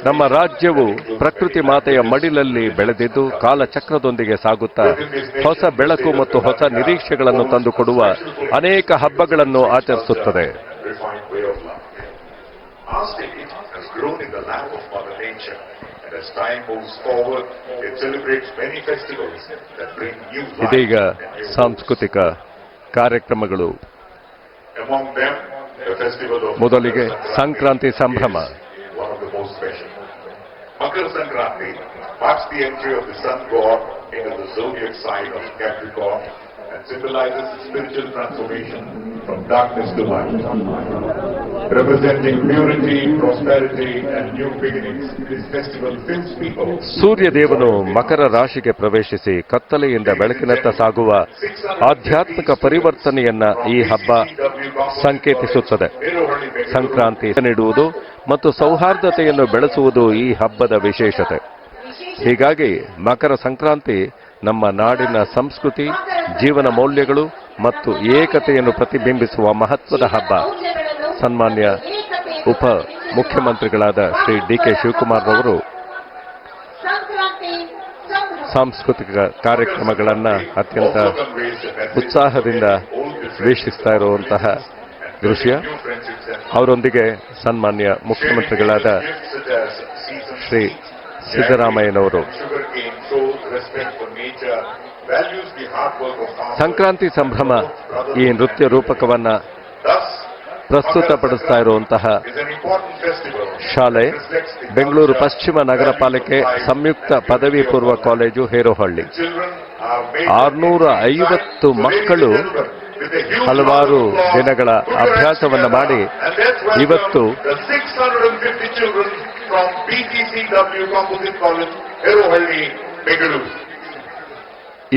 ನಮ್ಮ ರಾಜ್ಯವು ಪ್ರಕೃತಿ ಮಾತೆಯ ಮಡಿಲಲ್ಲಿ ಬೆಳೆದಿದ್ದು ಕಾಲಚಕ್ರದೊಂದಿಗೆ ಸಾಗುತ್ತಾ ಹೊಸ ಬೆಳಕು ಮತ್ತು ಹೊಸ ನಿರೀಕ್ಷೆಗಳನ್ನು ತಂದುಕೊಡುವ ಅನೇಕ ಹಬ್ಬಗಳನ್ನು ಆಚರಿಸುತ್ತದೆ. ಇದೀಗ ಸಾಂಸ್ಕೃತಿಕ ಕಾರ್ಯಕ್ರಮಗಳು. ಮೊದಲಿಗೆ ಸಂಕ್ರಾಂತಿ ಸಂಭ್ರಮ. Makar Sankranti marks the entry of the sun god into the zodiac sign of Capricorn and symbolizes spiritual transformation from darkness to light. Representing purity, prosperity and new beginnings, this festival fills people. ಸೂರ್ಯದೇವನು ಮಕರ ರಾಶಿಗೆ ಪ್ರವೇಶಿಸಿ ಕತ್ತಲೆಯಿಂದ ಬೆಳಕಿನತ್ತ ಸಾಗುವ ಆಧ್ಯಾತ್ಮಿಕ ಪರಿವರ್ತನೆಯನ್ನ ಈ ಹಬ್ಬ ಸಂಕೇತಿಸುತ್ತದೆ. ಸಂಕ್ರಾಂತಿ ನೀಡುವುದು ಮತ್ತು ಸೌಹಾರ್ದತೆಯನ್ನು ಬೆಳೆಸುವುದು ಈ ಹಬ್ಬದ ವಿಶೇಷತೆ. ಹೀಗಾಗಿ ಮಕರ ಸಂಕ್ರಾಂತಿ ನಮ್ಮ ನಾಡಿನ ಸಂಸ್ಕೃತಿ, ಜೀವನ ಮೌಲ್ಯಗಳು ಮತ್ತು ಏಕತೆಯನ್ನು ಪ್ರತಿಬಿಂಬಿಸುವ ಮಹತ್ವದ ಹಬ್ಬ. ಸನ್ಮಾನ್ಯ ಉಪ ಮುಖ್ಯಮಂತ್ರಿಗಳಾದ ಶ್ರೀ ಡಿ.ಕೆ. ಶಿವಕುಮಾರ್ ಅವರು ಸಾಂಸ್ಕೃತಿಕ ಕಾರ್ಯಕ್ರಮಗಳನ್ನು ಅತ್ಯಂತ ಉತ್ಸಾಹದಿಂದ ವೀಕ್ಷಿಸ್ತಾ ಇರುವಂತಹ ದೃಶ್ಯ. ಅವರೊಂದಿಗೆ ಸನ್ಮಾನ್ಯ ಮುಖ್ಯಮಂತ್ರಿಗಳಾದ ಶ್ರೀ ಸಿದ್ದರಾಮಯ್ಯನವರು. ಸಂಕ್ರಾಂತಿ ಸಂಭ್ರಮ ಈ ನೃತ್ಯ ರೂಪಕವನ್ನ ಪ್ರಸ್ತುತಪಡಿಸ್ತಾ ಇರುವಂತಹ ಶಾಲೆ ಬೆಂಗಳೂರು ಪಶ್ಚಿಮ ನಗರ ಪಾಲಿಕೆ ಸಂಯುಕ್ತ ಪದವಿ ಪೂರ್ವ ಕಾಲೇಜು ಹೇರೋಹಳ್ಳಿ. 650 ಮಕ್ಕಳು ಹಲವಾರು ದಿನಗಳ ಅಭ್ಯಾಸವನ್ನು ಮಾಡಿ ಇವತ್ತು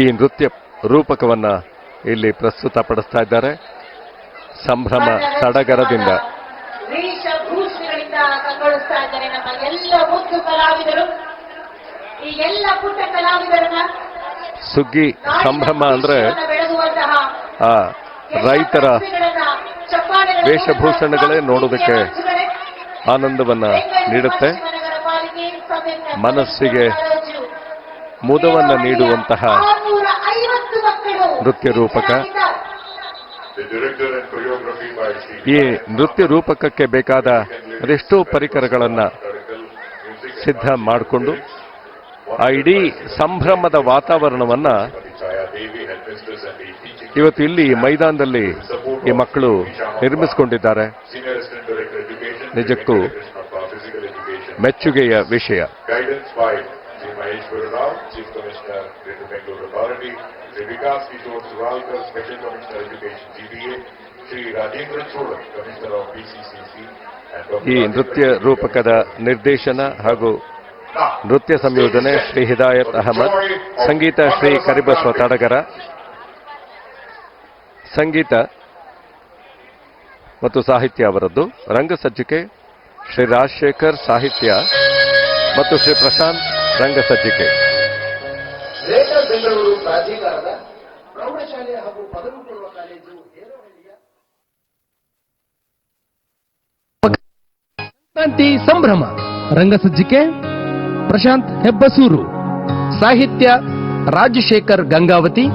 ಈ ನೃತ್ಯ ರೂಪಕವನ್ನ ಇಲ್ಲಿ ಪ್ರಸ್ತುತಪಡಿಸ್ತಾ ಇದ್ದಾರೆ. ಸಂಭ್ರಮ ಸಡಗರದಿಂದ ನಮ್ಮ ಎಲ್ಲ ಮುದ್ದು ಕಲಾವಿದರು, ಈ ಎಲ್ಲ ಪುಟ್ಟ ಕಲಾವಿದರನ್ನ ಸುಗ್ಗಿ ಸಂಭ್ರಮ ಅಂದ್ರೆ ಆ ರೈತರ ವೇಷಭೂಷಣಗಳೇ ನೋಡೋದಕ್ಕೆ ಆನಂದವನ್ನ ನೀಡುತ್ತೆ. ಮನಸ್ಸಿಗೆ ಮುದವನ್ನ ನೀಡುವಂತಹ ನೃತ್ಯ ರೂಪಕ. ಈ ನೃತ್ಯ ರೂಪಕಕ್ಕೆ ಬೇಕಾದ ಅದೆಷ್ಟೋ ಪರಿಕರಗಳನ್ನು ಸಿದ್ಧ ಮಾಡಿಕೊಂಡು ಆ ಇಡೀ ಸಂಭ್ರಮದ ವಾತಾವರಣವನ್ನ ಇವತ್ತು ಇಲ್ಲಿ ಮೈದಾನದಲ್ಲಿ ಈ ಮಕ್ಕಳು ನಿರ್ಮಿಸಿಕೊಂಡಿದ್ದಾರೆ. ನಿಜಕ್ಕೂ ಮೆಚ್ಚುಗೆಯ ವಿಷಯ. ಈ ನೃತ್ಯ ರೂಪಕದ ನಿರ್ದೇಶನ ಹಾಗೂ ನೃತ್ಯ ಸಂಯೋಜನೆ ಶ್ರೀ ಹಿದಾಯತ್ ಅಹಮದ್, ಸಂಗೀತ ಶ್ರೀ ಕರಿಬಸವ ತಡಗರ, ಸಂಗೀತ ಮತ್ತು ಸಾಹಿತ್ಯ ಅವರದ್ದು, ರಂಗಸಜ್ಜಿಕೆ ಶ್ರೀ ರಾಜಶೇಖರ್, ಸಾಹಿತ್ಯ ಮತ್ತು ಶ್ರೀ ಪ್ರಶಾಂತ್ ರಂಗಸಜ್ಜಿಕೆ. ಗ್ರೇಟರ್ ಬೆಂಗಳೂರು ಪ್ರಾಧಿಕಾರದ ಪ್ರೌಢಶಾಲೆ ಹಾಗೂ ಪದವಿ ಪೂರ್ವ ಕಾಲೇಜು ಹೇರೋಹಳ್ಳಿಯ ಸಂಕ್ರಾಂತಿ ಸಂಭ್ರಮ. ರಂಗಸಜ್ಜಿಕೆ ಪ್ರಶಾಂತ್ ಹೆಬ್ಬಸೂರು, ಸಾಹಿತ್ಯ ರಾಜಶೇಖರ್ ಗಂಗಾವತಿ,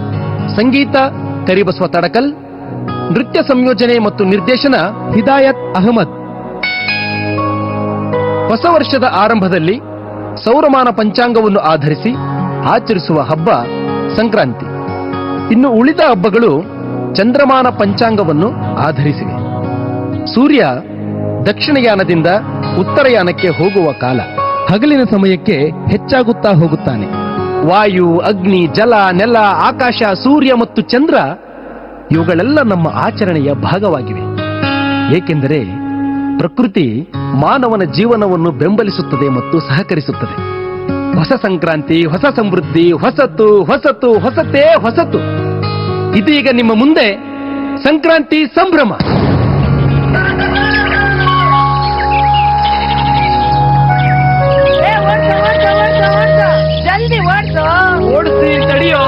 ಸಂಗೀತ ಕರಿಬಸವ ತಡಕಲ್, ನೃತ್ಯ ಸಂಯೋಜನೆ ಮತ್ತು ನಿರ್ದೇಶನ ಹಿದಾಯತ್ ಅಹಮದ್. ಹೊಸ ವರ್ಷದ ಆರಂಭದಲ್ಲಿ ಸೌರಮಾನ ಪಂಚಾಂಗವನ್ನು ಆಧರಿಸಿ ಆಚರಿಸುವ ಹಬ್ಬ ಸಂಕ್ರಾಂತಿ. ಇನ್ನು ಉಳಿದ ಹಬ್ಬಗಳು ಚಂದ್ರಮಾನ ಪಂಚಾಂಗವನ್ನು ಆಧರಿಸಿವೆ. ಸೂರ್ಯ ದಕ್ಷಿಣಯಾನದಿಂದ ಉತ್ತರಯಾನಕ್ಕೆ ಹೋಗುವ ಕಾಲ. ಹಗಲಿನ ಸಮಯಕ್ಕೆ ಹೆಚ್ಚಾಗುತ್ತಾ ಹೋಗುತ್ತಾನೆ. ವಾಯು, ಅಗ್ನಿ, ಜಲ, ನೆಲ, ಆಕಾಶ, ಸೂರ್ಯ ಮತ್ತು ಚಂದ್ರ ಇವುಗಳೆಲ್ಲ ನಮ್ಮ ಆಚರಣೆಯ ಭಾಗವಾಗಿವೆ. ಏಕೆಂದರೆ ಪ್ರಕೃತಿ ಮಾನವನ ಜೀವನವನ್ನು ಬೆಂಬಲಿಸುತ್ತದೆ ಮತ್ತು ಸಹಕರಿಸುತ್ತದೆ. ಹೊಸ ಸಂಕ್ರಾಂತಿ, ಹೊಸ ಸಮೃದ್ಧಿ, ಹೊಸತು ಹೊಸತು ಹೊಸತೇ ಹೊಸತು. ಇದೀಗ ನಿಮ್ಮ ಮುಂದೆ ಸಂಕ್ರಾಂತಿ ಸಂಭ್ರಮ. ಜಲ್ದಿ ಓಡಿಸಿ, ತಡೆಯೋ.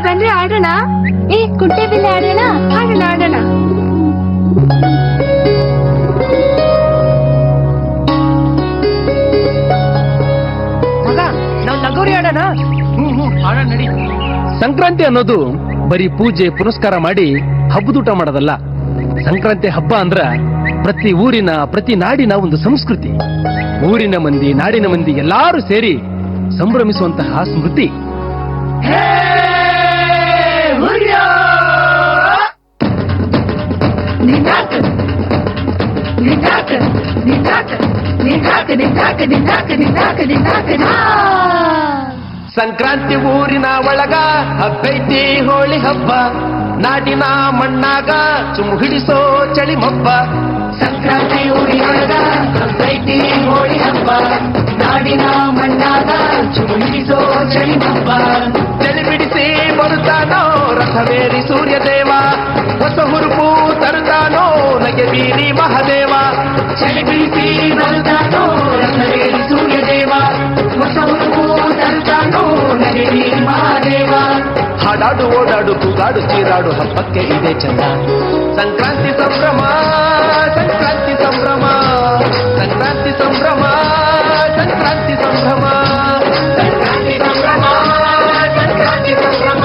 ಬನ್ರಿ ಆಡೋಣ. ಕುಂಟೆ ಬಿಲ್ಲೆ ಆಡೋಣ. ಸಂಕ್ರಾಂತಿ ಅನ್ನೋದು ಬರೀ ಪೂಜೆ ಪುನಸ್ಕಾರ ಮಾಡಿ ಹಬ್ಬದೂಟ ಮಾಡೋದಲ್ಲ. ಸಂಕ್ರಾಂತಿ ಹಬ್ಬ ಅಂದ್ರ ಪ್ರತಿ ಊರಿನ ಪ್ರತಿ ನಾಡಿನ ಒಂದು ಸಂಸ್ಕೃತಿ. ಊರಿನ ಮಂದಿ ನಾಡಿನ ಮಂದಿ ಎಲ್ಲಾರು ಸೇರಿ ಸಂಭ್ರಮಿಸುವಂತಹ ಸ್ಮೃತಿ. ಸಂಕ್ರಾಂತಿ ಊರಿನ ಒಳಗ ಹಬ್ಬೈತಿ ಹೋಳಿ ಹಬ್ಬ, ನಾಡಿನ ಮಣ್ಣಾಗ ಚುಮ್ಮು ಹಿಡಿಸೋ ಚಳಿ ಮಬ್ಬ. ಸಂಕ್ರಾಂತಿ ಊರಿನೊಳಗ ಹಬ್ಬೈತಿ ಹೋಳಿ ಹಬ್ಬ, ನಾಡಿನ ಮಣ್ಣಾಗ ಚುಮ್ಮು ಹಿಡಿಸೋ ಚಳಿ ಮಬ್ಬ. ಚಳಿ ಬಿಡಿಸಿ ಬರುತ್ತಾನೋ ರಥವೇರಿ ಸೂರ್ಯದೇವ, ಹೊಸ ಹುರುಪು ತರುತ್ತಾನೋ ನಗೆ ಬೀರಿ ಮಹಾದೇವ. ಚಳಿ ಬಿಡಿಸಿ ಬರುತ್ತಾನೋ ರಥವೇರಿ ಸೂರ್ಯದೇವ, ಹೊಸ ಹುರುಪು ತರುತ್ತಾನೋ ನಗೆ ಬೀರಿ ಮಹಾದೇವ. ಹಾಡಾಡು ಓಡಾಡು ಕೂಗಾಡು ಚೀರಾಡು ಹಬ್ಬಕ್ಕೆ ಇದೆ ಚಂದ. ಸಂಕ್ರಾಂತಿ ಸಂಭ್ರಮ ಸಂಕ್ರಾಂತಿ ಸಂಭ್ರಮ ಸಂಕ್ರಾಂತಿ ಸಂಭ್ರಮ ಸಂಕ್ರಾಂತಿ ಸಂಭ್ರಮ ಸಂಕ್ರಾಂತಿ ಸಂಭ್ರಮ ಸಂಕ್ರಾಂತಿ ಸಂಭ್ರಮ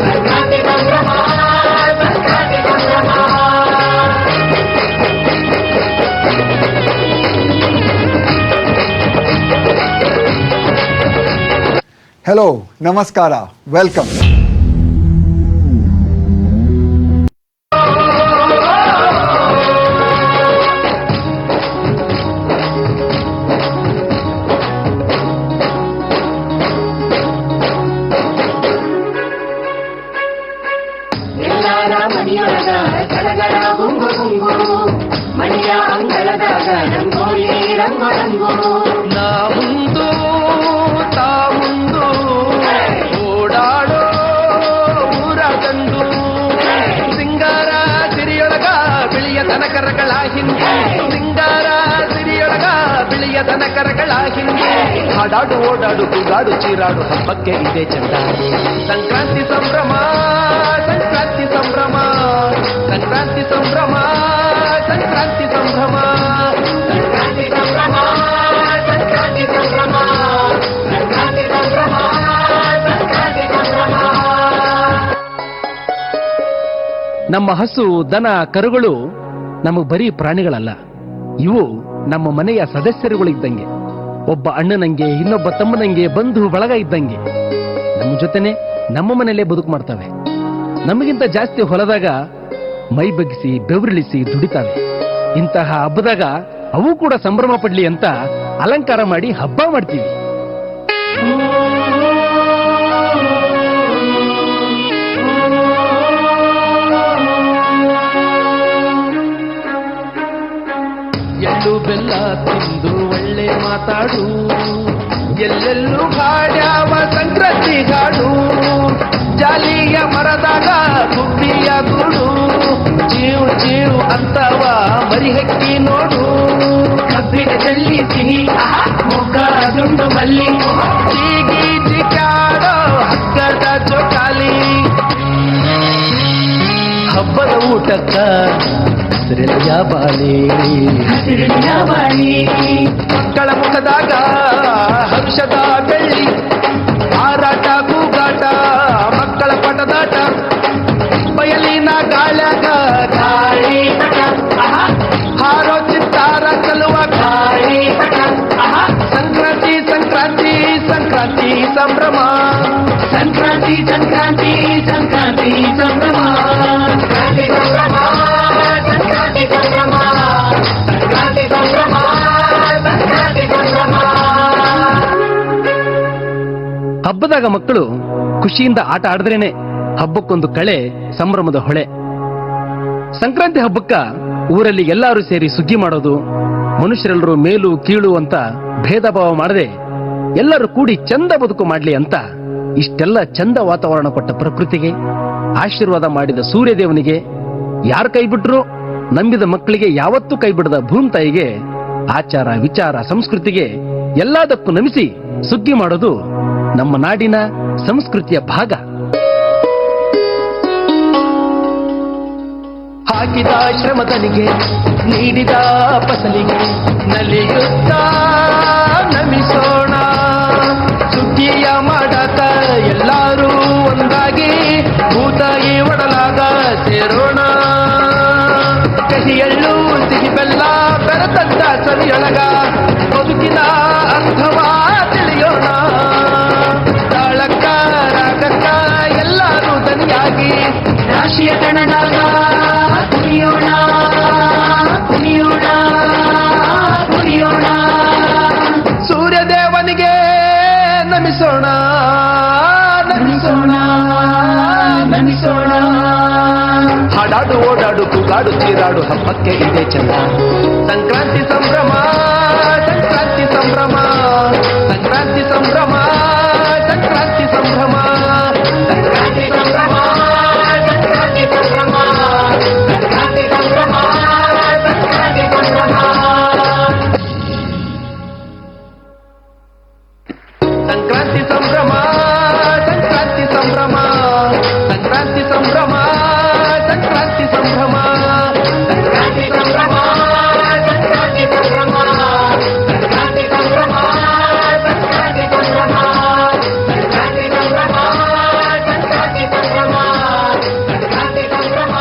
ಸಂಕ್ರಾಂತಿ ಸಂಭ್ರಮ ಸಂಕ್ರಾಂತಿ ಸಂಭ್ರಮ. Hello, Namaskara, welcome. ಎಲ್ಲಾರ ಮನೆಯೊಳಗ ಗಡಗಡ ಗುಂಗು ಗುಂಗು, ಮನೆಯ ಅಂಗಳದಾಗ ರಂಗೋಲಿ ರಂಗು ರಂಗು. ನಾ ಮುಂದು ತಾ ಮುಂದು ಓಡಾಡೋ ಊರ ಗಂಡು, ಸಿಂಗಾರ ಸಿರಿಯೊಳಗ ಬಿಳಿಯ ದನಕರಗಳ ಹಿಂದೆ, ಸಿಂಗಾರ ಸಿರಿಯೊಳಗ ಬಿಳಿಯ ದನಕರಗಳ ಹಿಂದೆ. ಹಾಡಾಡು ಓಡಾಡು ಕೂಗಾಡು ಚೀರಾಡು ಹಬ್ಬಕ್ಕೆ ಇದೆ ಚಂದ. ಸಂಕ್ರಾಂತಿ ಸಂಭ್ರಮ ಸಂಕ್ರಾಂತಿ ಸಂಭ್ರಮ ಸಂಕ್ರಾಂತಿ ಸಂಭ್ರಮ ಸಂಕ್ರಾಂತಿ ಸಂಭ್ರಮ ಸಂಕ್ರಾಂತಿ ಸಂಭ್ರಮ ಸಂಕ್ರಾಂತಿ ಸಂಭ್ರಮ ಸಂಕ್ರಾಂತಿ ಸಂಭ್ರಮ ಸಂಕ್ರಾಂತಿ ಸಂಭ್ರಮ. ನಮ್ಮ ಹಸು ದನ ಕರುಗಳು ನಮಗೆ ಬರೀ ಪ್ರಾಣಿಗಳಲ್ಲ, ಇವು ನಮ್ಮ ಮನೆಯ ಸದಸ್ಯರುಗಳು ಇದ್ದಂಗೆ. ಒಬ್ಬ ಅಣ್ಣನಂಗೆ ಇನ್ನೊಬ್ಬ ತಮ್ಮನಂಗೆ ಬಂಧು ಬಳಗ ಇದ್ದಂಗೆ ನಮ್ಮ ಜೊತೆನೆ ನಮ್ಮ ಮನೆಯಲ್ಲೇ ಬದುಕು ಮಾಡ್ತವೆ. ನಮಗಿಂತ ಜಾಸ್ತಿ ಹೊಲದಾಗ ಮೈ ಬಗ್ಗಿಸಿ ಬೆವರಿಳಿಸಿ ದುಡಿತಾವೆ. ಇಂತಹ ಹಬ್ಬದಾಗ ಅವು ಕೂಡ ಸಂಭ್ರಮ ಪಡ್ಲಿ ಅಂತ ಅಲಂಕಾರ ಮಾಡಿ ಹಬ್ಬ ಮಾಡ್ತೀವಿ. ಎಳ್ಳು ಬೆಲ್ಲ ತಿಂದು ಒಳ್ಳೆ ಮಾತಾಡು, ಎಲ್ಲೆಲ್ಲೂ ಹಾಡ್ಯಾವ ಸಂಕ್ರಾಂತಿ ಹಾಡು. ಜಾಲಿಯ ಮರದಾಗ ಗುಬ್ಬಿಯ ಗೂಡು, ಚೀವು ಚೀವು ಅಂತವ ಮರಿಹಕ್ಕಿ ನೋಡು. ಕಬ್ಬಿನ ಜಲ್ಲಿ ಸಿಹಿ ಮೊಗ್ಗ ದುಂಡು ಮಲ್ಲಿ, ಚೀಗಿ ಚಿಕ್ಕಾಡೋ ಹಗ್ಗದ ಜೋಕಾಲಿ. ಹಬ್ಬದ ಊಟಕ್ಕ ಹಸಿರೆಲೆಯ ಬಾಳೆ, ಹಸಿರಿನ ಬಾಳಿ. ಮಕ್ಕಳ ಮುಖದಾಗ ಹರ್ಷದ ಬೆಳ್ಳಿ, ಹಾರಾಟ ಕೂಗಾಟ ಮಕ್ಕಳ ಪಟದಾಟ. ಬಯಲಿನ ಗಾಳ್ಯಾಗ ಗಾಳಿ ಪಟ ಹಾರೋ ಚಿತ್ತಾರ ಕಲುವ ಗಾಳಿ ಪಟ ಸಂಕ್ರಾಂತಿ ಸಂಕ್ರಾಂತಿ ಸಂಕ್ರಾಂತಿ ಸಂಭ್ರಮ. ಸಂಕ್ರಾಂತಿ ಸಂಕ್ರಾಂತಿ ಸಂಕ್ರಾಂತಿ ಸಂಭ್ರಮ. ಸಂಕ್ರಾಂತಿ ಸಂಭ್ರಮ ಸಂಕ್ರಾಂತಿ ಸಂಭ್ರಮ ಸಂಕ್ರಾಂತಿ ಸಂಭ್ರಮ ಸಂಕ್ರಾಂತಿ ಸಂಭ್ರಮ. ಹಬ್ಬದಾಗ ಮಕ್ಕಳು ಖುಷಿಯಿಂದ ಆಟ ಆಡಿದ್ರೇನೆ ಹಬ್ಬಕ್ಕೊಂದು ಕಳೆ, ಸಂಭ್ರಮದ ಹೊಳೆ. ಸಂಕ್ರಾಂತಿ ಹಬ್ಬಕ್ಕ ಊರಲ್ಲಿ ಎಲ್ಲರೂ ಸೇರಿ ಸುಗ್ಗಿ ಮಾಡೋದು, ಮನುಷ್ಯರೆಲ್ಲರೂ ಮೇಲು ಕೀಳು ಅಂತ ಭೇದ ಭಾವ ಮಾಡದೆ ಎಲ್ಲರೂ ಕೂಡಿ ಚಂದ ಬದುಕು ಮಾಡ್ಲಿ ಅಂತ ಇಷ್ಟೆಲ್ಲ ಚಂದ ವಾತಾವರಣ ಕೊಟ್ಟ ಪ್ರಕೃತಿಗೆ, ಆಶೀರ್ವಾದ ಮಾಡಿದ ಸೂರ್ಯದೇವನಿಗೆ, ಯಾರು ಕೈ ಬಿಟ್ರು ನಂಬಿದ ಮಕ್ಕಳಿಗೆ ಯಾವತ್ತೂ ಕೈ ಬಿಡದ ಭೂಮಿ ತಾಯಿಗೆ, ಆಚಾರ ವಿಚಾರ ಸಂಸ್ಕೃತಿಗೆ ಎಲ್ಲದಕ್ಕೂ ನಮಿಸಿ ಸುಗ್ಗಿ ಮಾಡೋದು ನಮ್ಮ ನಾಡಿನ ಸಂಸ್ಕೃತಿಯ ಭಾಗ. ಹಾಕಿದ ಶ್ರಮದನಿಗೆ ನೀಡಿದ ಫಸಲಿಗೆ ನಲಿಯುತ್ತಾ ನಮಿಸೋಣ. ಸುಗ್ಗಿಯ ಮಾಡಕ ಎಲ್ಲರೂ ಒಂದಾಗಿ ಕಹಿ ಎಳ್ಳು ಸಿಹಿ ಬೆಲ್ಲ ಬೆರೆತಂತ ಸವಿಯೊಳಗ ಬದುಕಿನ ಅರ್ಥವ ತಿಳಿಯೋಣ. ತಾಳಕ್ಕ ರಾಗಕ್ಕ ಎಲ್ಲರೂ ದನಿಯಾಗಿ ರಾಶಿಯ ಕಣದಾಗ ಕುಣಿಯೋಣ ಕುಣಿಯೋಣ ಕುಣಿಯೋಣ. ಸೂರ್ಯದೇವನಿಗೆ ನಮಿಸೋಣ ನಮಿಸೋಣ ನಮಿಸೋಣ. ಹಾಡಾಡು ಓಡಾಡು ಕೂಗಾಡು ಚೀರಾಡು ಹಬ್ಬಕ್ಕೆ ಇದೆ ಚಂದ. ಸಂಕ್ರಾಂತಿ ಸಂಭ್ರಮ ಸಂಕ್ರಾಂತಿ ಸಂಭ್ರಮ ಸಂಕ್ರಾಂತಿ ಸಂಭ್ರಮ ಸಂಕ್ರಾಂತಿ ಸಂಭ್ರಮ ಸಂಕ್ರಾಂತಿ ಸಂಭ್ರಮ ಸಂಕ್ರಾಂತಿ ಸಂಭ್ರಮ ಸಂಕ್ರಾಂತಿ ಸಂಭ್ರಮ ಸಂಕ್ರಾಂತಿ ಸಂಭ್ರಮ. ಸಂಕ್ರಾಂತಿ ಸಂಭ್ರಮ ಸಂಕ್ರಾಂತಿ ಸಂಭ್ರಮ ಸಂಕ್ರಾಂತಿ ಸಂಭ್ರಮ ಸಂಕ್ರಾಂತಿ ಸಂಭ್ರಮ ಸಂಕ್ರಾಂತಿ ಸಂಭ್ರಮ ಸಂಕ್ರಾಂತಿ ಸಂಭ್ರಮ ಸಂಕ್ರಾಂತಿ ಸಂಭ್ರಮ ಸಂಕ್ರಾಂತಿ ಸಂಭ್ರಮ ಸಂಕ್ರಾಂತಿ ಸಂಭ್ರಮ ಸಂಕ್ರಾಂತಿ ಸಂಭ್ರಮ ಸಂಕ್ರಾಂತಿ ಸಂಭ್ರಮ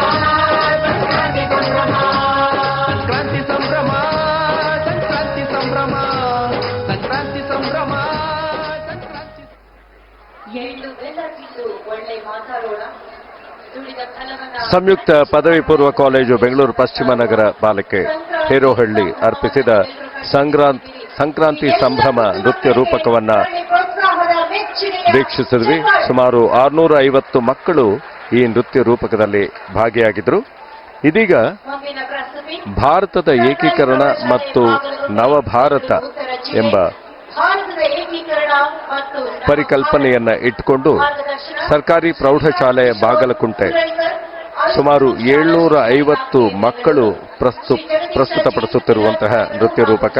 ಸಂಕ್ರಾಂತಿ ಸಂಭ್ರಮ ಸಂಕ್ರಾಂತಿ ಸಂಭ್ರಮ ಸಂಕ್ರಾಂತಿ ಸಂಭ್ರಮ ಸಂಕ್ರಾಂತಿ ಸಂಭ್ರಮ ಸಂಕ್ರಾಂತಿ. ಎಳ್ಳು ಬೆಲ್ಲ ತಿಂದು ಒಳ್ಳೆ ಮಾತಾಡೋಣ. ದುಡಿದ ಫಲವನ್ನ ಸಂಯುಕ್ತ ಪದವಿ ಪೂರ್ವ ಕಾಲೇಜು ಬೆಂಗಳೂರು ಪಶ್ಚಿಮ ನಗರ ಪಾಲಿಕೆ ಹೇರೋಹಳ್ಳಿ ಅರ್ಪಿಸಿದ ಸಂಕ್ರಾಂತಿ ಸಂಭ್ರಮ ನೃತ್ಯ ರೂಪಕವನ್ನ ವೀಕ್ಷಿಸಿದ್ವಿ. ಸುಮಾರು 650 ಮಕ್ಕಳು ಈ ನೃತ್ಯ ರೂಪಕದಲ್ಲಿ ಭಾಗಿಯಾಗಿದ್ದರು. ಇದೀಗ ಭಾರತದ ಏಕೀಕರಣ ಮತ್ತು ನವಭಾರತ ಎಂಬ ಪರಿಕಲ್ಪನೆಯನ್ನ ಇಟ್ಟುಕೊಂಡು ಸರ್ಕಾರಿ ಪ್ರೌಢಶಾಲೆ ಬಾಗಲಕುಂಟೆ ಸುಮಾರು 750 ಮಕ್ಕಳು ಪ್ರಸ್ತುತಪಡಿಸುತ್ತಿರುವಂತಹ ನೃತ್ಯ ರೂಪಕ.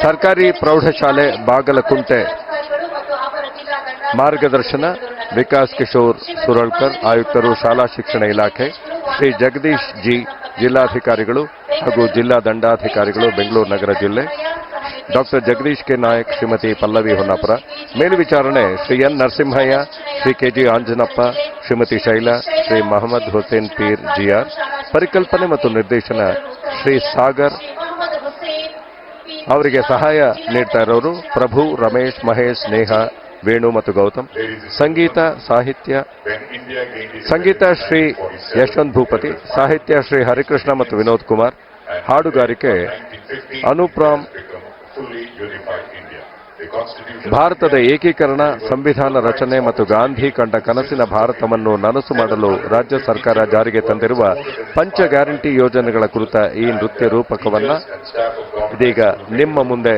ಸರ್ಕಾರಿ ಪ್ರೌಢಶಾಲೆ ಬಾಗಲಕುಂಟೆ ಮಾರ್ಗದರ್ಶನ ವಿಕಾಸ್ ಕಿಶೋರ್ ಸುರಳ್ಕರ್, ಆಯುಕ್ತರು ಶಾಲಾ ಶಿಕ್ಷಣ ಇಲಾಖೆ, ಶ್ರೀ ಜಗದೀಶ್ ಜಿ ಜಿಲ್ಲಾಧಿಕಾರಿಗಳು ಹಾಗೂ ಜಿಲ್ಲಾ ದಂಡಾಧಿಕಾರಿಗಳು ಬೆಂಗಳೂರು ನಗರ ಜಿಲ್ಲೆ, ಡಾಕ್ಟರ್ ಜಗದೀಶ್ ಕೆ ನಾಯಕ್, ಶ್ರೀಮತಿ ಪಲ್ಲವಿ ಹೊನ್ನಾಪುರ. ಮೇಲ್ವಿಚಾರಣೆ Shri N Narasimhaiah, Shri KG Anjanappa, Shrimati Shaila, Shri Mohammed Hussain Peer GR. ಪರಿಕಲ್ಪನೆ ಮತ್ತು ನಿರ್ದೇಶನ ಶ್ರೀ ಸಾಗರ್. ಅವರಿಗೆ ಸಹಾಯ ನೀಡ್ತಾ ಇರೋರು ಪ್ರಭು, ರಮೇಶ್, ಮಹೇಶ್, ಸ್ನೇಹ, ವೇಣು ಮತ್ತು ಗೌತಮ್. ಸಂಗೀತ ಶ್ರೀ ಯಶವಂತ್ ಭೂಪತಿ, ಸಾಹಿತ್ಯ ಶ್ರೀ ಹರಿಕೃಷ್ಣ ಮತ್ತು ವಿನೋದ್ ಕುಮಾರ್, ಹಾಡುಗಾರಿಕೆ ಅನುಪ್ರಾಮ್. ಭಾರತದ ಏಕೀಕರಣ, ಸಂವಿಧಾನ ರಚನೆ ಮತ್ತು ಗಾಂಧಿ ಕಂಡ ಕನಸಿನ ಭಾರತವನ್ನು ನನಸು ಮಾಡಲು ರಾಜ್ಯ ಸರ್ಕಾರ ಜಾರಿಗೆ ತಂದಿರುವ ಪಂಚ ಗ್ಯಾರಂಟಿ ಯೋಜನೆಗಳ ಕುರಿತ ಈ ನೃತ್ಯ ರೂಪಕವನ್ನ ಇದೀಗ ನಿಮ್ಮ ಮುಂದೆ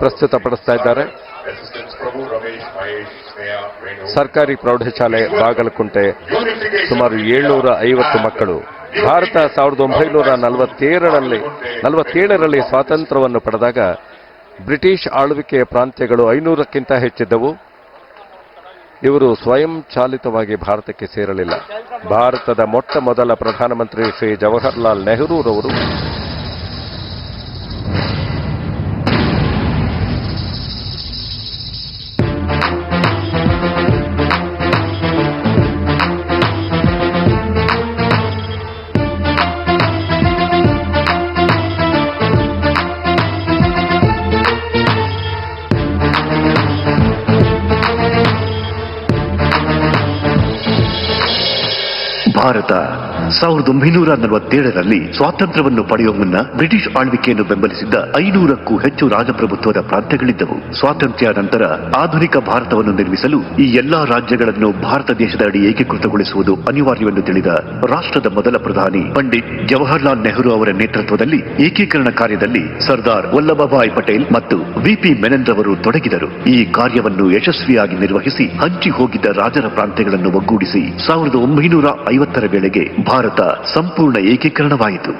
ಪ್ರಸ್ತುತಪಡಿಸ್ತಾ ಇದ್ದಾರೆ. ಸರ್ಕಾರಿ ಪ್ರೌಢಶಾಲೆ ಬಾಗಲಕುಂಟೆ ಸುಮಾರು 750 ಮಕ್ಕಳು. ಭಾರತ 1947ರಲ್ಲಿ ಸ್ವಾತಂತ್ರ್ಯವನ್ನು ಪಡೆದಾಗ ಬ್ರಿಟಿಷ್ ಆಳ್ವಿಕೆಯ ಪ್ರಾಂತ್ಯಗಳು 500ಕ್ಕಿಂತ ಹೆಚ್ಚಿದ್ದವು. ಇವರು ಸ್ವಯಂ ಚಾಲಿತವಾಗಿ ಭಾರತಕ್ಕೆ ಸೇರಲಿಲ್ಲ. ಭಾರತದ ಮೊಟ್ಟ ಮೊದಲ ಪ್ರಧಾನಮಂತ್ರಿ ಶ್ರೀ ಜವಾಹರ್ಲಾಲ್ ನೆಹರೂರವರು ಭಾರತ 1947ರಲ್ಲಿ ಸ್ವಾತಂತ್ರ್ಯವನ್ನು ಪಡೆಯುವ ಮುನ್ನ ಬ್ರಿಟಿಷ್ ಆಳ್ವಿಕೆಯನ್ನು ಬೆಂಬಲಿಸಿದ್ದ 500ಕ್ಕೂ ಹೆಚ್ಚು ರಾಜಪ್ರಭುತ್ವದ ಪ್ರಾಂತ್ಯಗಳಿದ್ದವು. ಸ್ವಾತಂತ್ರ್ಯ ನಂತರ ಆಧುನಿಕ ಭಾರತವನ್ನು ನಿರ್ಮಿಸಲು ಈ ಎಲ್ಲಾ ರಾಜ್ಯಗಳನ್ನು ಭಾರತ ದೇಶದ ಅಡಿ ಏಕೀಕೃತಗೊಳಿಸುವುದು ಅನಿವಾರ್ಯವೆಂದು ತಿಳಿದ ರಾಷ್ಟ್ರದ ಮೊದಲ ಪ್ರಧಾನಿ ಪಂಡಿತ್ ಜವಾಹರ್ಲಾಲ್ ನೆಹರು ಅವರ ನೇತೃತ್ವದಲ್ಲಿ ಏಕೀಕರಣ ಕಾರ್ಯದಲ್ಲಿ ಸರ್ದಾರ್ ವಲ್ಲಭಭಾಯ್ ಪಟೇಲ್ ಮತ್ತು ವಿಪಿ ಮೆನನ್ ರವರು ತೊಡಗಿದರು. ಈ ಕಾರ್ಯವನ್ನು ಯಶಸ್ವಿಯಾಗಿ ನಿರ್ವಹಿಸಿ ಹಂಚಿ ಹೋಗಿದ್ದ ರಾಜರ ಪ್ರಾಂತ್ಯಗಳನ್ನು ಒಗ್ಗೂಡಿಸಿ 1950ರ ವೇಳೆಗೆ ಭಾರತ ಸಂಪೂರ್ಣ ಏಕೀಕರಣವಾಯಿತು.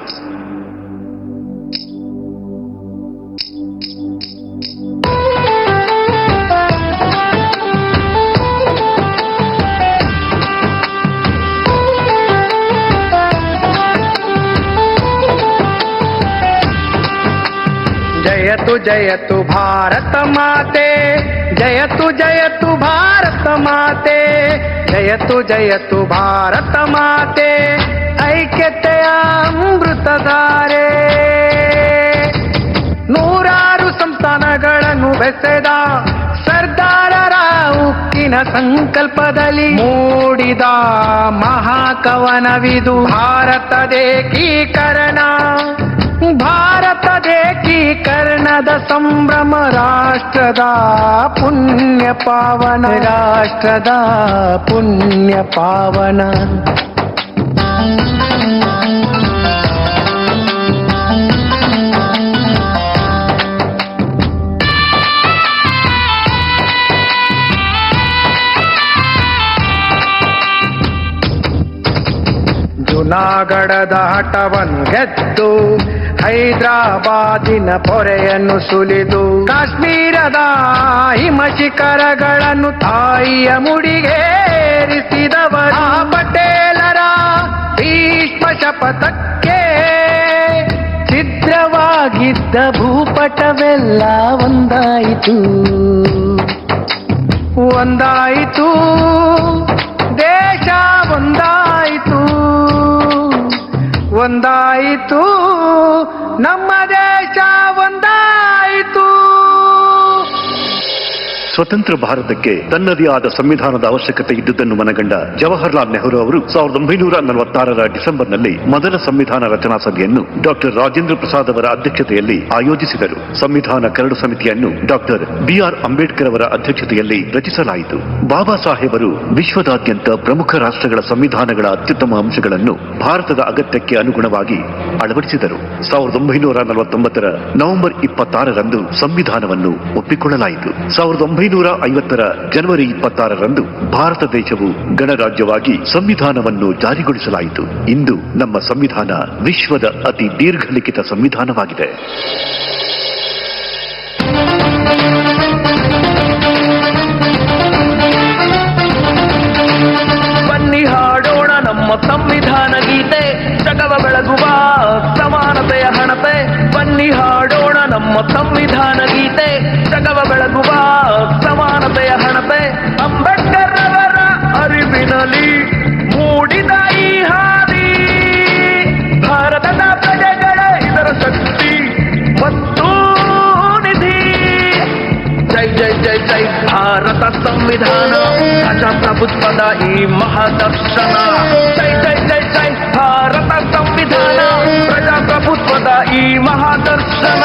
ಜಯತು ಜಯತು ಭಾರತ ಮಾತೆ, ಜಯತು ಜಯತು ಭಾರತ ಮಾತೆ, ಜಯತು ಜಯತು ಭಾರತ ಮಾತೆ ಐಕ್ಯತೆಯ ಅಮೃತಧಾರೆ. ನೂರಾರು ಸಂಸ್ಥಾನಗಳನ್ನು ಬೆಸೆದ ಸರ್ದಾರರ ಉಕ್ಕಿನ ಸಂಕಲ್ಪದಲ್ಲಿ ಮೂಡಿದ ಮಹಾಕವನವಿದು ಭಾರತದೇಕೀಕರಣ. ಭಾರತದೇಕೀಕರಣದ ಸಂಭ್ರಮ ರಾಷ್ಟ್ರದ ಪುಣ್ಯ ಪಾವನ, ರಾಷ್ಟ್ರದ ಪುಣ್ಯ ಪಾವನ. ಜುನಾಗಢದ ಹಠವನ್ನು ಗೆದ್ದು ಹೈದರಾಬಾದಿನ ಪೊರೆಯನ್ನು ಸುಲಿದು ಕಾಶ್ಮೀರದ ಹಿಮಶಿಖರಗಳನ್ನು ತಾಯಿಯ ಮುಡಿಗೇರಿಸಿದವರ ಪಟೇಲರ ಭೀಷ್ಮ ಶಪಥಕ್ಕೆ ಛಿದ್ರವಾಗಿದ್ದ ಭೂಪಟವೆಲ್ಲ ಒಂದಾಯಿತು, ಒಂದಾಯಿತು, ದೇಶ ಒಂದಾಯಿತು, ಒಂದಾಯಿತು, ನಮ್ಮ ದೇಶ ಒಂದಾಯಿತು. ಸ್ವತಂತ್ರ ಭಾರತಕ್ಕೆ ತನ್ನದೇ ಆದ ಸಂವಿಧಾನದ ಅವಶ್ಯಕತೆ ಇದ್ದುದನ್ನು ಮನಗಂಡ ಜವಾಹರ್ಲಾಲ್ ನೆಹರು ಅವರು 1946ರ ಡಿಸೆಂಬರ್ನಲ್ಲಿ ಮೊದಲ ಸಂವಿಧಾನ ರಚನಾ ಸಭೆಯನ್ನು ಡಾಕ್ಟರ್ ರಾಜೇಂದ್ರ ಪ್ರಸಾದ್ ಅವರ ಅಧ್ಯಕ್ಷತೆಯಲ್ಲಿ ಆಯೋಜಿಸಿದರು. ಸಂವಿಧಾನ ಕರಡು ಸಮಿತಿಯನ್ನು ಡಾಕ್ಟರ್ ಬಿಆರ್ ಅಂಬೇಡ್ಕರ್ ಅವರ ಅಧ್ಯಕ್ಷತೆಯಲ್ಲಿ ರಚಿಸಲಾಯಿತು. ಬಾಬಾ ಸಾಹೇಬರು ವಿಶ್ವದಾದ್ಯಂತ ಪ್ರಮುಖ ರಾಷ್ಟ್ರಗಳ ಸಂವಿಧಾನಗಳ ಅತ್ಯುತ್ತಮ ಅಂಶಗಳನ್ನು ಭಾರತದ ಅಗತ್ಯಕ್ಕೆ ಅನುಗುಣವಾಗಿ ಅಳವಡಿಸಿದರು. 1949ರ ನವೆಂಬರ್ 26ರಂದು ಸಂವಿಧಾನವನ್ನು ಒಪ್ಪಿಕೊಳ್ಳಲಾಯಿತು. 1950ರ ಜನವರಿ 26ರಂದು ಭಾರತ ದೇಶವು ಗಣರಾಜ್ಯವಾಗಿ ಸಂವಿಧಾನವನ್ನು ಜಾರಿಗೊಳಿಸಲಾಯಿತು. ಇಂದು ನಮ್ಮ ಸಂವಿಧಾನ ವಿಶ್ವದ ಅತಿ ದೀರ್ಘಲಿಖಿತ ಸಂವಿಧಾನವಾಗಿದೆ. ಬನ್ನಿ ಹಾಡೋಣ ನಮ್ಮ ಸಂವಿಧಾನ ಗೀತೆ, ಜಗವ ಬೆಳಗುವ ಸಮಾನತೆಯ ಹಣತೆ. ಬನ್ನಿ ಹಾಡೋಣ ನಮ್ಮ ಸಂವಿಧಾನ ಗೀತೆ, ಜಗವ ಬೆಳಗುವ ಸಮಾನತೆಯ ಹಣತೆ. ಅಂಬೇಡ್ಕರ್ ಅವರ ಅರಿವಿನಲ್ಲಿ ಮೂಡಿದ ಈ ಹಾದಿ, ಭಾರತದ ಪ್ರಜೆಗಳ ಇದರ ಶಕ್ತಿ ಮತ್ತು ನಿಧಿ. ಜೈ ಜೈ ಜೈ ಜೈ ಭಾರತ ಸಂವಿಧಾನ, ಪ್ರಜಾಪ್ರಭುತ್ವದ ಈ ಮಹಾದರ್ಶನ. ಜೈ ಜೈ ಜೈ ಜೈ ಭಾರತ ಸಂವಿಧಾನ, ಪ್ರಜಾಪ್ರಭುತ್ವದ ಈ ಮಹಾದರ್ಶನ.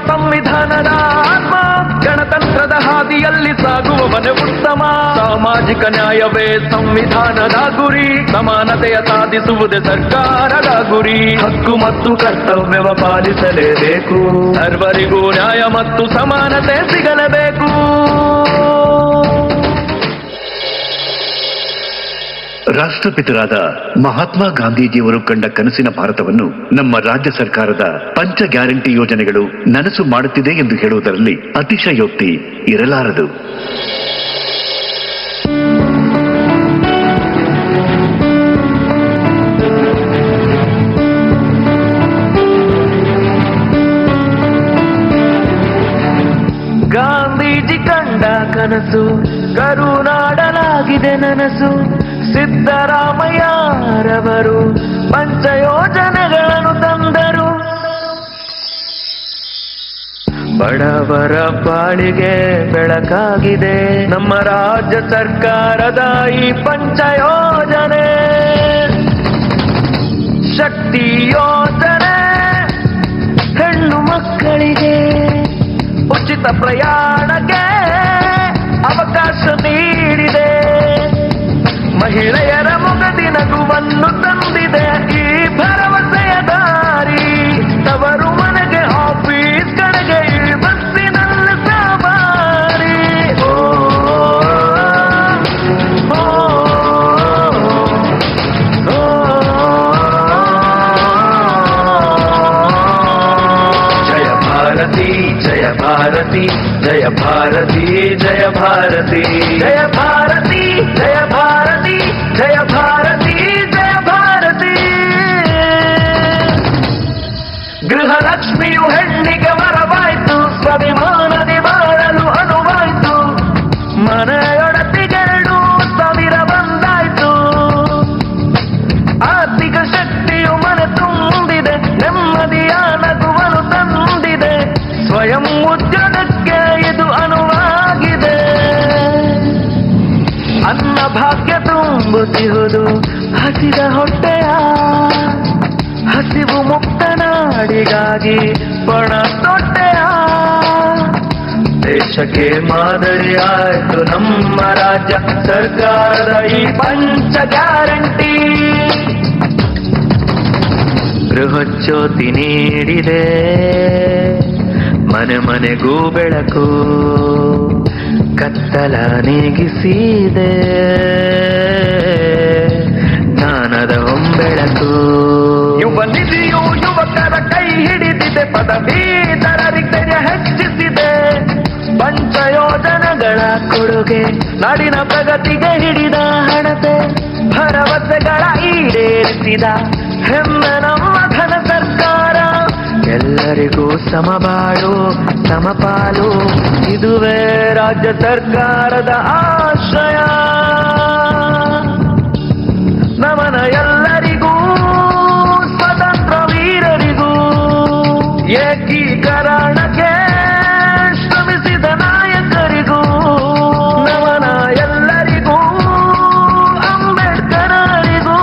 ಸಂವಿಧಾನದ ಆತ್ಮ, ಗಣತಂತ್ರದ ಹಾದಿಯಲ್ಲಿ ಸಾಗುವವನೇ ಉತ್ತಮ. ಸಾಮಾಜಿಕ ನ್ಯಾಯವೇ ಸಂವಿಧಾನದ ಗುರಿ, ಸಮಾನತೆಯ ಸಾಧಿಸುವುದೇ ಸರ್ಕಾರದ ಗುರಿ. ಹಕ್ಕು ಮತ್ತು ಕರ್ತವ್ಯವ ಪಾಲಿಸಲೇಬೇಕು, ಸರ್ವರಿಗೂ ನ್ಯಾಯ ಮತ್ತು ಸಮಾನತೆ ಸಿಗಲೇಬೇಕು. ರಾಷ್ಟ್ರಪಿತರಾದ ಮಹಾತ್ಮ ಗಾಂಧೀಜಿಯವರು ಕಂಡ ಕನಸಿನ ಭಾರತವನ್ನು ನಮ್ಮ ರಾಜ್ಯ ಸರ್ಕಾರದ ಪಂಚ ಗ್ಯಾರಂಟಿ ಯೋಜನೆಗಳು ನನಸು ಮಾಡುತ್ತಿದೆ ಎಂದು ಹೇಳುವುದರಲ್ಲಿ ಅತಿಶಯೋಕ್ತಿ ಇರಲಾರದು. ಗಾಂಧೀಜಿ ಕಂಡ ಕನಸು ಕರುನಾಡಲಾಗಿದೆ ನನಸು. ಸಿದ್ದರಾಮಯ್ಯರವರು ಪಂಚ ಯೋಜನೆಗಳನ್ನು ತಂದರು, ಬಡವರ ಬಾಳಿಗೆ ಬೆಳಕಾಗಿದೆ ನಮ್ಮ ರಾಜ್ಯ ಸರ್ಕಾರದ ಈ ಪಂಚ ಯೋಜನೆ. ಶಕ್ತಿ ಯೋಜನೆ ಹೆಣ್ಣು ಮಕ್ಕಳಿಗೆ ಉಚಿತ ಪ್ರಯಾಣಕ್ಕೆ ಅವಕಾಶ ನೀಡಿದೆ. ಮಹಿಳೆಯರ ಮುಗದಿ ನಗುವನ್ನು ತಂದಿದೆ ಈ ಭರವಸೆಯ ದಾರಿ. ತವರು ಮನೆಗೆ ಆಫೀಸ್ ಕಡೆಗೆ ಈ ಬಸ್ಸಿನಲ್ಲಿ ಸವಾರಿ. ಓ, ಓ, ಓ, ಜಯ ಭಾರತಿ ಜಯ ಭಾರತಿ ಜಯ ಭಾರತಿ ಜಯ ಭಾರತಿ ಜಯ ಭಾರತಿ ಜಯ ಭಾರತಿ ಜಯ ಭಾರತಿ ಜಯ ಭಾರತಿ. ಗೃಹಲಕ್ಷ್ಮಿಯು ಹೆಣ್ಣಿಗೆ ವರವಾಯ್ತು, ಸ್ವಾಭಿಮಾನದಿ ಬಾಳಲು ಅನುವಾಯ್ತು. ಮನೆಯೊಡತಿಗೆರಡು ಸಾವಿರ ಬಂದಾಯ್ತು. ಆರ್ಥಿಕ ಶಕ್ತಿಯು ಮನೆ ತುಂಬಿದೆ, ನೆಮ್ಮದಿಯ ನಗುವನ್ನು ತಂದಿದೆ. ಸ್ವಯಂ ಉದ್ಯೋಗಕ್ಕೆ ಇದು ಅನುವಾಗಿದೆ. ಅನ್ನ ಭಾಗ್ಯ ತುಂಬುತ್ತಿರುವುದು ಹಸಿದ ಹೊಟ್ಟೆಯ, ಹಸಿವು ಮುಕ್ತ ನಾಡಿಗಾಗಿ ಪಣ ತೊಟ್ಟೆಯ. ದೇಶಕ್ಕೆ ಮಾದರಿ ಆಯ್ತು ನಮ್ಮ ರಾಜ್ಯ ಸರ್ಕಾರದ ಈ ಪಂಚ ಗ್ಯಾರಂಟಿ. ಗೃಹಜ್ಯೋತಿ ನೀಡಿದೆ, ಮನೆ ಮನೆಗೂ ಬೆಳಕು, ಕತ್ತಲ ನೀಗಿಸಿದೆ. ಜ್ಞಾನದ ಹೊಂಬೆಳಕು. ಯುವ ನಿಧಿಯು ಯುವಕರ ಕೈ ಹಿಡಿದಿದೆ, ಪದವೀಧರರಿಗೆ ಹೆಚ್ಚಿಸಿದೆ. ಪಂಚ ಯೋಜನೆಗಳ ಕೊಡುಗೆ ನಾಡಿನ ಪ್ರಗತಿಗೆ ಹಿಡಿದ ಹಣತೆ. ಭರವಸೆಗಳ ಈಡೇರಿಸಿದ ಹೆಮ್ಮೆ ನಮ್ಮ ಘನ ಸರ್ಕಾರ. ಎಲ್ಲರಿಗೂ ಸಮಬಾಳು ಸಮಪಾಲು, ಇದುವೇ ರಾಜ್ಯ ಸರ್ಕಾರದ ಆಶಯ. ನಮನ ಎಲ್ಲರಿಗೂ, ಸ್ವತಂತ್ರ ವೀರರಿಗೂ, ಏಕೀಕರಣಕ್ಕೆ ಶ್ರಮಿಸಿದ ನಾಯಕರಿಗೂ. ನಮನ ಎಲ್ಲರಿಗೂ, ಅಂಬೇಡ್ಕರರಿಗೂ,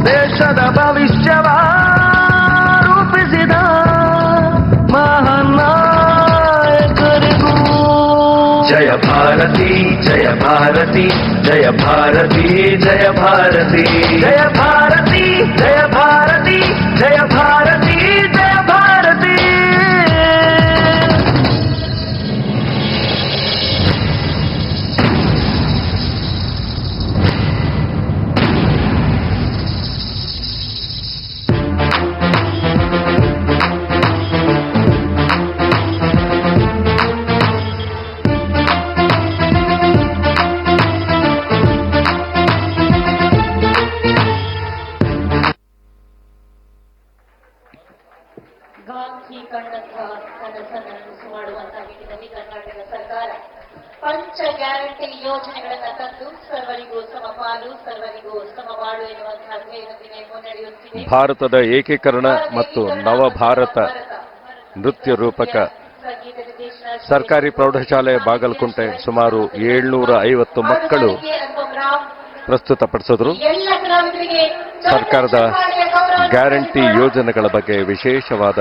ದೇಶದ ಭವಿಷ್ಯವ ರೂಪಿಸಿದ ಮಹಾನ್ ನಾಯಕರಿಗೂ. ಜಯ ಭಾರತಿ ಜಯ ಭಾರತಿ ಜಯ ಭಾರತಿ ಜಯ ಭಾರತಿ ಜಯ ಭಾರತಿ ಜಯ ಭಾರತಿ ಜಯ ಭಾರತಿ ಜಯ ಭಾರತಿ. ಗಾಂಧಿ ಕಂಡಂತಹ ಕನಸನ್ನು ನನಸು ಮಾಡುವಂತಹ ನಿಟ್ಟಿನಲ್ಲಿ ಕರ್ನಾಟಕ ಸರ್ಕಾರ ಪಂಚ ಗ್ಯಾರಂಟಿ ಯೋಜನೆಗಳನ್ನು ತಂದು ಸರ್ವರಿಗೂ ಸಮಪಾಲು, ಸರ್ವರಿಗೂ ಸಮಬಾಳು ಎನ್ನುವಂತಹ ಧ್ಯೇಯದೊಂದಿಗೆ ಮುನ್ನಡೆಯುತ್ತಿದೆ. ಭಾರತದ ಏಕೀಕರಣ ಮತ್ತು ನವಭಾರತ ನೃತ್ಯ ರೂಪಕ ಸರ್ಕಾರಿ ಪ್ರೌಢಶಾಲೆ ಬಾಗಲಕೋಟೆ ಸುಮಾರು 750 ಮಕ್ಕಳು ಪ್ರಸ್ತುತಪಡಿಸಿದ್ರು. ಸರ್ಕಾರದ ಗ್ಯಾರಂಟಿ ಯೋಜನೆಗಳ ಬಗ್ಗೆ ವಿಶೇಷವಾದ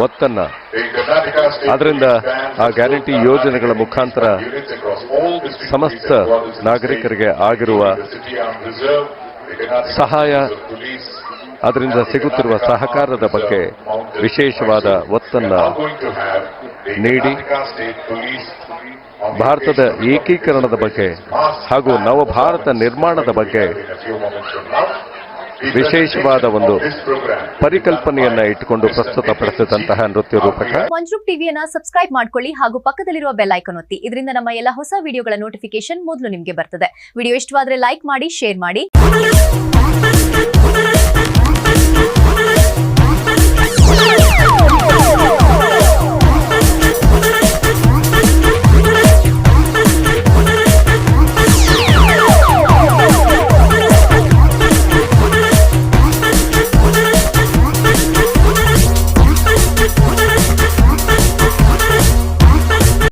ಒತ್ತನ್ನ, ಅದರಿಂದ ಆ ಗ್ಯಾರಂಟಿ ಯೋಜನೆಗಳ ಮುಖಾಂತರ ಸಮಸ್ತ ನಾಗರಿಕರಿಗೆ ಆಗಿರುವ ಸಹಾಯ, ಅದರಿಂದ ಸಿಗುತ್ತಿರುವ ಸಹಕಾರದ ಬಗ್ಗೆ ವಿಶೇಷವಾದ ಒತ್ತನ್ನ ನೀಡಿ ಭಾರತದ ಏಕೀಕರಣದ ಬಗ್ಗೆ ಹಾಗೂ ನವಭಾರತ ನಿರ್ಮಾಣದ ಬಗ್ಗೆ ವಿಶೇಷವಾದ ಒಂದು ಪರಿಕಲ್ಪನೆಯನ್ನ ಇಟ್ಟುಕೊಂಡು ಪ್ರಸ್ತುತಪಡಿಸಿದಂತಹ ನೃತ್ಯ ರೂಪಕ. ಮಂಜುಪ್ ಟಿವಿಯನ್ನ ಸಬ್ಸ್ಕ್ರೈಬ್ ಮಾಡ್ಕೊಳ್ಳಿ ಹಾಗೂ ಪಕ್ಕದಲ್ಲಿರುವ ಬೆಲ್ ಐಕಾನ್ ಒತ್ತಿ. ಇದರಿಂದ ನಮ್ಮ ಎಲ್ಲ ಹೊಸ ವಿಡಿಯೋಗಳ ನೋಟಿಫಿಕೇಶನ್ ಮೊದಲು ನಿಮಗೆ ಬರ್ತದೆ. ವಿಡಿಯೋ ಇಷ್ಟವಾದ್ರೆ ಲೈಕ್ ಮಾಡಿ, ಶೇರ್ ಮಾಡಿ.